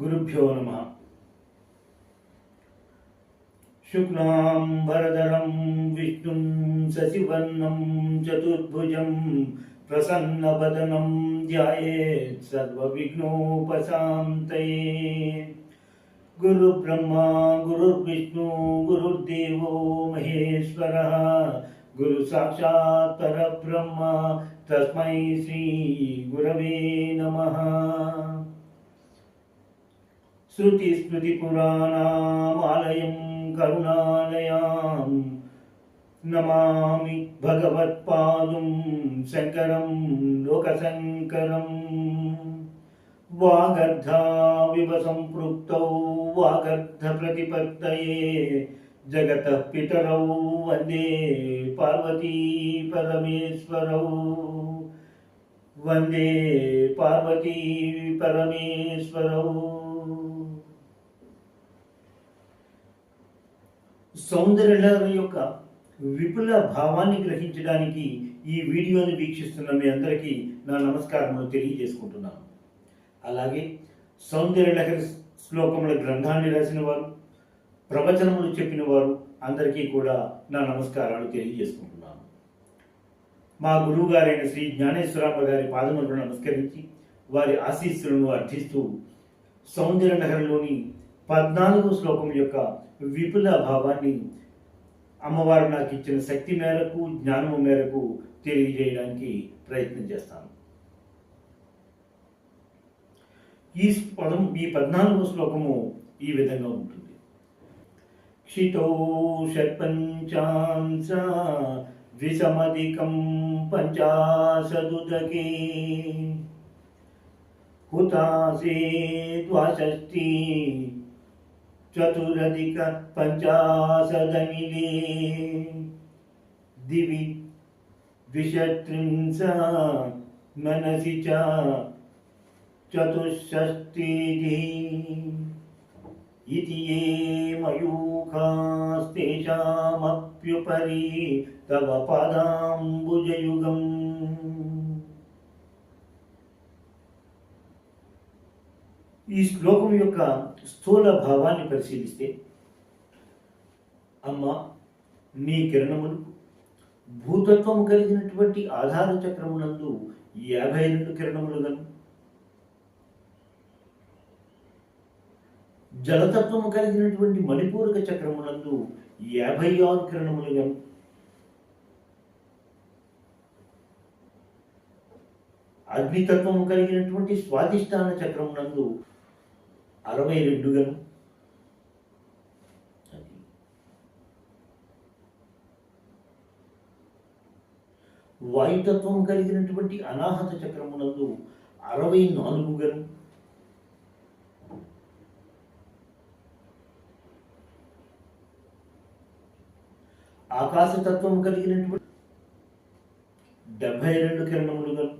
గురుభ్యో నమః. శుక్లాంబరధరం విష్ణుం శశివర్ణం చతుర్భుజం ప్రసన్నవదనం ధ్యాయేత్ సర్వవిఘ్నోపశాంతయే. గురుబ్రహ్మా గురుర్విష్ణు గురుర్దేవో మహేశ్వరః గురు సాక్షాత్ పరబ్రహ్మ తస్మై శ్రీ గురవే నమః. శృతి స్మృతి పురాణామాలయం కరుణాలయాం నమామి భగవత్పాదం శంకరం లోకశంకరం. వాగర్ధావివ సంపృక్తౌ వాగర్ధ ప్రతిపత్తయే జగతః పితరౌ వందే పార్వతీ పరమేశ్వరౌ. వందే పార్వతీ పరమేశ్వరౌ. సౌందర్యలహరి యొక్క విపుల భావాన్ని గ్రహించడానికి ఈ వీడియోని వీక్షిస్తున్న మీ అందరికీ నా నమస్కారములు తెలియజేసుకుంటున్నాను. అలాగే సౌందర్యలహరి శ్లోకముల గ్రంథాన్ని రాసిన వారు, ప్రవచనములు చెప్పిన వారు అందరికీ కూడా నా నమస్కారాలు తెలియజేసుకుంటున్నాను. మా గురువు గారైన శ్రీ జ్ఞానేశ్వరమ్మ గారి పాదములను నమస్కరించి వారి ఆశీస్సులను అర్థిస్తూ సౌందర్యలహరిలోని 14వ శ్లోకం యొక్క విపుల భావాన్ని అమ్మవారు నాకు ఇచ్చిన శక్తి మేరకు, జ్ఞానము మేరకు తెలియజేయడానికి ప్రయత్నం చేస్తాను. ఈ 14వ శ్లోకము ఈ విధంగా ఉంటుంది. క్షితో షట్పంచాంశ ద్విసమధికం పంచాశదుదకే హుతాసే ద్వాషష్ఠి చతురధిక పంచాశదనిలే దివి ద్విషత్రింశ మనసి చ చతుషష్ఠిః ఇతి ఏ మయూఖాస్తేషామప్యుపరి తవ పాదాంబుజయుగం. ఈ శ్లోకం యొక్క స్థూల భావాన్ని పరిశీలిస్తే, అమ్మ నీ కిరణములు భూతత్వము కలిగినటువంటి ఆధార చక్రమునందు 52 కిరణములుగను, జలతత్వము కలిగినటువంటి మణిపూరక చక్రమునందు 56 కిరణములుగను, అగ్నితత్వము కలిగినటువంటి స్వాధిష్టాన చక్రమునందు 62 గను, వాయుతత్వం కలిగినటువంటి అనాహత చక్రమునందు 64 గను, ఆకాశతత్వం కలిగినటువంటి 72 కిరణములు గను,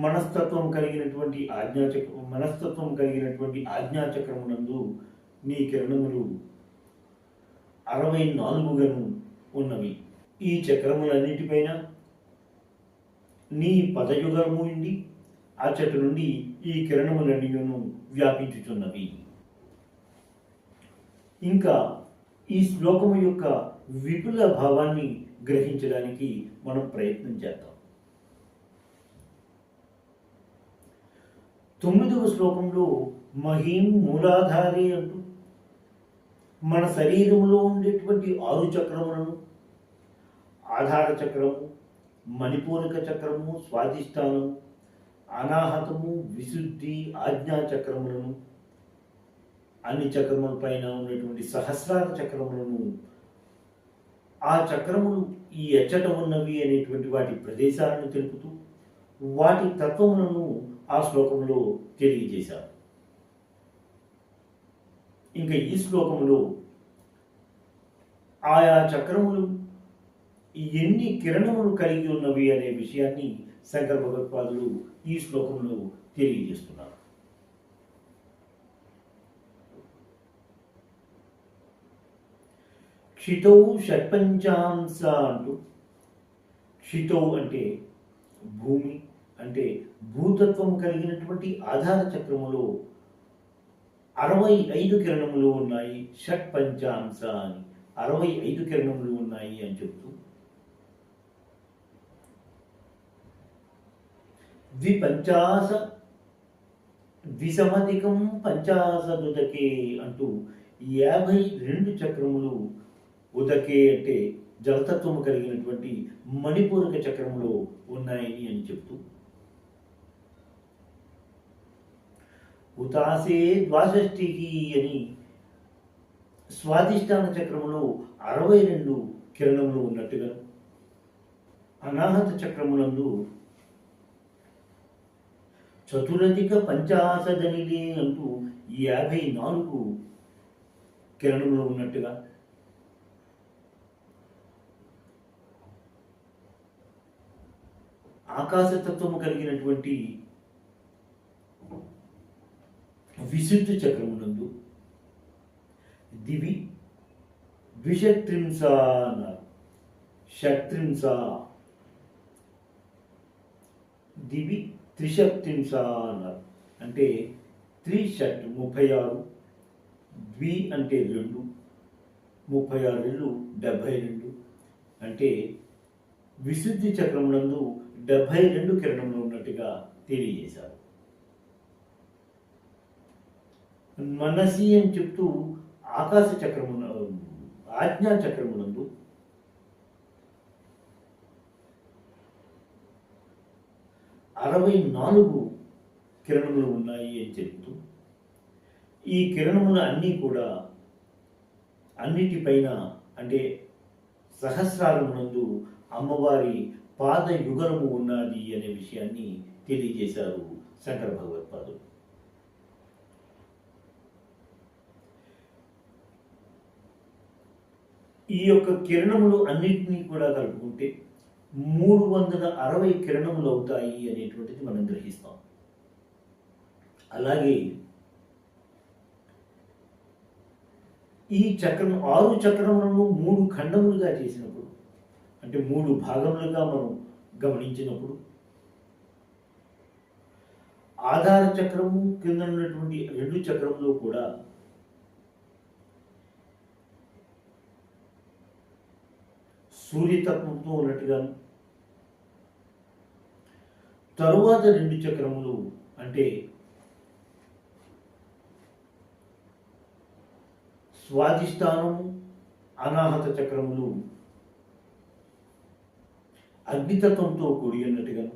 మనస్తత్వం కలిగినటువంటి ఆజ్ఞాచక్రమునందు నీ కిరణములు 64 గను ఉన్నవి. ఈ చక్రములన్నిటిపైన నీ పదయుగము నుండి అచ్చట నుండి ఈ కిరణములన్నీను వ్యాపించుచున్నవి. ఇంకా ఈ శ్లోకము యొక్క విపుల భావాన్ని గ్రహించడానికి మనం ప్రయత్నం చేద్దాం. 9వ శ్లోకంలో మహీం మూలాధారే అంటూ మన శరీరంలో ఉండేటువంటి 6 చక్రములను, ఆధార చక్రము, మణిపూరక చక్రము, స్వాధిష్టానము, అనాహతము, విశుద్ధి, ఆజ్ఞా చక్రములను, అన్ని చక్రముల పైన ఉన్నటువంటి సహస్రార చక్రములను, ఆ చక్రములు ఈ ఎచ్చట ఉన్నవి అనేటువంటి వాటి ప్రదేశాలను తెలుపుతూ వాటి తత్వములను ఆ శ్లోకంలో తెలియజేశారు. ఇంకా ఈ శ్లోకంలో ఆయా చక్రములు ఎన్ని కిరణములు కలిగి ఉన్నవి అనే విషయాన్ని శంకర భగవత్పాదులు ఈ శ్లోకంలో తెలియజేస్తున్నారు. క్షితౌ షట్పంచాంశ అంటూ, క్షితౌ అంటే భూమి, అంటే భూతత్వం కలిగినటువంటి ఆధార చక్రములో 65 కిరణములు ఉన్నాయి. షట్ పంచాంశ అని 65 కిరణములు ఉన్నాయి అని చెప్తూ ద్విపంచాశ ద్విసమధికం పంచాశదుదకే అంటూ 52 చక్రములు ఉదకే అంటే జలతత్వము కలిగినటువంటి మణిపూరక చక్రములో ఉన్నాయని అని చెప్తూ ఉతాసే ద్వాషష్ఠికి అని స్వాధిష్టాన చక్రములో 62 కిరణములు ఉన్నట్టుగా అనాహత చక్రములందు చతురధిక పంచాశదనిలే అంటూ 54 కిరణములు ఉన్నట్టుగా ఆకాశతత్వము కలిగినటువంటి విశుద్ధ చక్రమునందు దివి ద్విషత్రింస అన్నారు. షట్త్రింస దివి త్రిషత్రింస అన్నారు. అంటే త్రిషట్ 36, ద్వి అంటే 2, 36 72 అంటే విశుద్ధి చక్రములందు 72 కిరణములు ఉన్నట్టుగా తెలియజేశారు. మనసి అని చెప్తూ ఆకాశ చక్రమున ఆజ్ఞా చక్రమునందు 64 కిరణములు ఉన్నాయి అని చెప్తూ ఈ కిరణములు అన్నీ కూడా అన్నిటిపైన అంటే సహస్రారమునందు అమ్మవారి పాద యుగలము ఉన్నది అనే విషయాన్ని తెలియజేశారు శంకర భగవత్పాదులు. ఈ యొక్క కిరణములు అన్నింటినీ కూడా కలుపుకుంటే 360 కిరణములు అవుతాయి అనేటువంటిది మనం గ్రహిస్తాం. అలాగే ఈ చక్రం 6 చక్రములను 3 ఖండములుగా చేసినప్పుడు అంటే 3 భాగములుగా మనం గమనించినప్పుడు ఆధార చక్రము కింద ఉన్నటువంటి 2 చక్రములు కూడా సూర్యతత్వంతో ఉన్నట్టుగాను తరువాత 2 చక్రములు అంటే స్వాధిష్టానము అనాహత చక్రములు అగ్నితత్వంతో కూడి ఉన్నట్టుగాను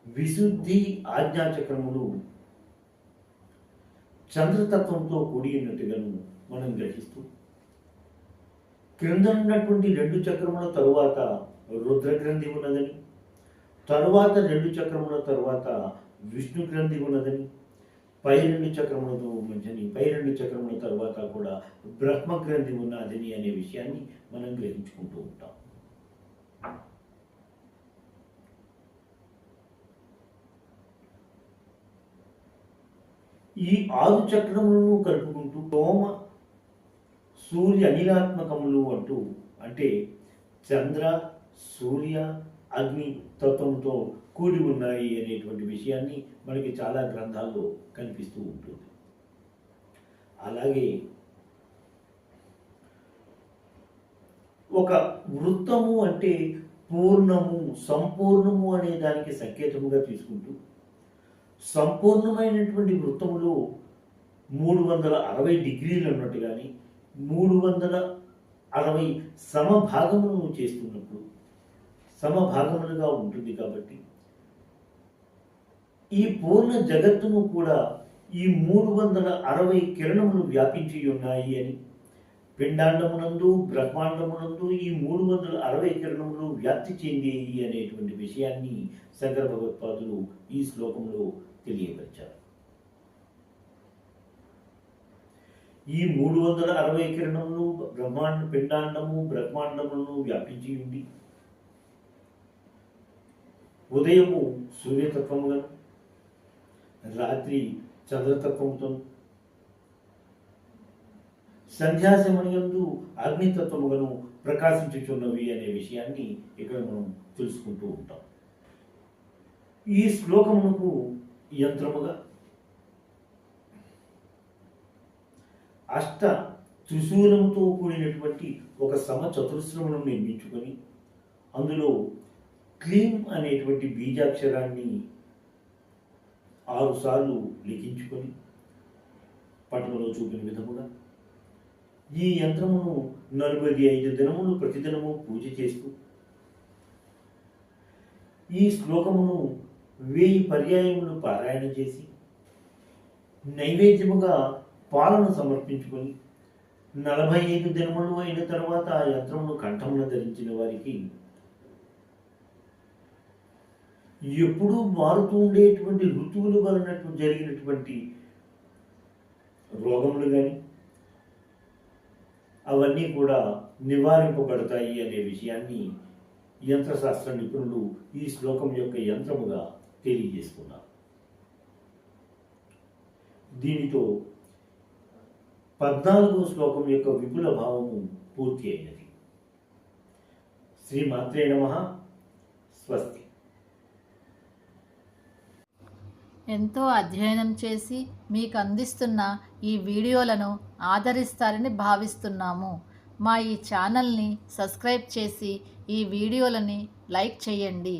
విశుద్ధి ఆజ్ఞా చక్రములు చంద్రతత్వంతో కూడి ఉన్నట్టుగాను మనం గ్రహిస్తూ క్రింద ఉన్నటువంటి 2 చక్రముల తరువాత రుద్రగ్రంథి ఉన్నదని, తరువాత 2 చక్రముల తరువాత విష్ణు గ్రంథి ఉన్నదని, పై 2 చక్రములతో మంచిని పై 2 చక్రముల తరువాత కూడా బ్రహ్మ గ్రంథి ఉన్నదని అనే విషయాన్ని మనం గ్రహించుకుంటూ ఉంటాం. ఈ 6 చక్రములను కలుపుకుంటూ సోమ సూర్య అనిలాత్మకములు అంటూ అంటే చంద్ర సూర్య అగ్ని తత్వంతో కూడి ఉన్నాయి అనేటువంటి విషయాన్ని మనకి చాలా గ్రంథాల్లో కనిపిస్తూ ఉంటుంది. అలాగే ఒక వృత్తము అంటే పూర్ణము సంపూర్ణము అనే దానికి సంకేతముగా తీసుకుంటూ సంపూర్ణమైనటువంటి వృత్తములో 360 డిగ్రీలు ఉన్నట్టు కానీ 360 సమభాగములను చేస్తున్నప్పుడు సమభాగములుగా ఉంటుంది. కాబట్టి ఈ పూర్ణ జగత్తును కూడా ఈ 360 కిరణములు వ్యాపించి ఉన్నాయి అని, పిండాండమునందు బ్రహ్మాండమునందు ఈ 360 కిరణములు వ్యాప్తి చెందేయి అనేటువంటి విషయాన్ని శంకర భగవత్పాదులు ఈ శ్లోకంలో తెలియపరిచారు. ఈ 360 కిరణములు పిండాండము బ్రహ్మాండములను వ్యాపించి ఉంది. ఉదయము సూర్యతత్వముగా, రాత్రి చంద్రతత్వముతో, సంధ్యా సమయంలో అగ్నితత్వములను ప్రకాశించుచున్నవి అనే విషయాన్ని ఇక్కడ మనం తెలుసుకుంటూ ఉంటాం. ఈ శ్లోకమునకు యంత్రముగా అష్ట త్రిశూలముతో కూడినటువంటి ఒక సమచతురస్రమును నిర్మించుకొని అందులో క్లీం అనేటువంటి బీజాక్షరాన్ని 6 సార్లు లిఖించుకొని పటంలో చూపిన విధముగా ఈ యంత్రమును 45 దినములు ప్రతిదినము పూజ చేస్తూ ఈ శ్లోకమును 1000 పర్యాయములు పారాయణ చేసి నైవేద్యముగా పాలను సమర్పించుకొని 45 దినములు అయిన తర్వాత ఆ యంత్రమును కంఠమున ధరించిన వారికి ఎప్పుడూ మారుతూ ఉండేటువంటి ఋతువులు వలన జరిగినటువంటి రోగములు కానీ అవన్నీ కూడా నివారింపబడతాయి అనే విషయాన్ని యంత్రశాస్త్ర నిపుణులు ఈ శ్లోకం యొక్క యంత్రముగా తెలియజేసుకున్నారు. దీనితో 14వ శ్లోకం యొక్క విపుల భావము పూర్తి అయినది. శ్రీమాత్రే నమః. స్వస్తి. ఎంతో అధ్యయనం చేసి మీకు అందిస్తున్న ఈ వీడియోలను ఆదరిస్తారని భావిస్తున్నాము. మా ఈ ఛానల్ని సబ్స్క్రైబ్ చేసి ఈ వీడియోలని లైక్ చేయండి.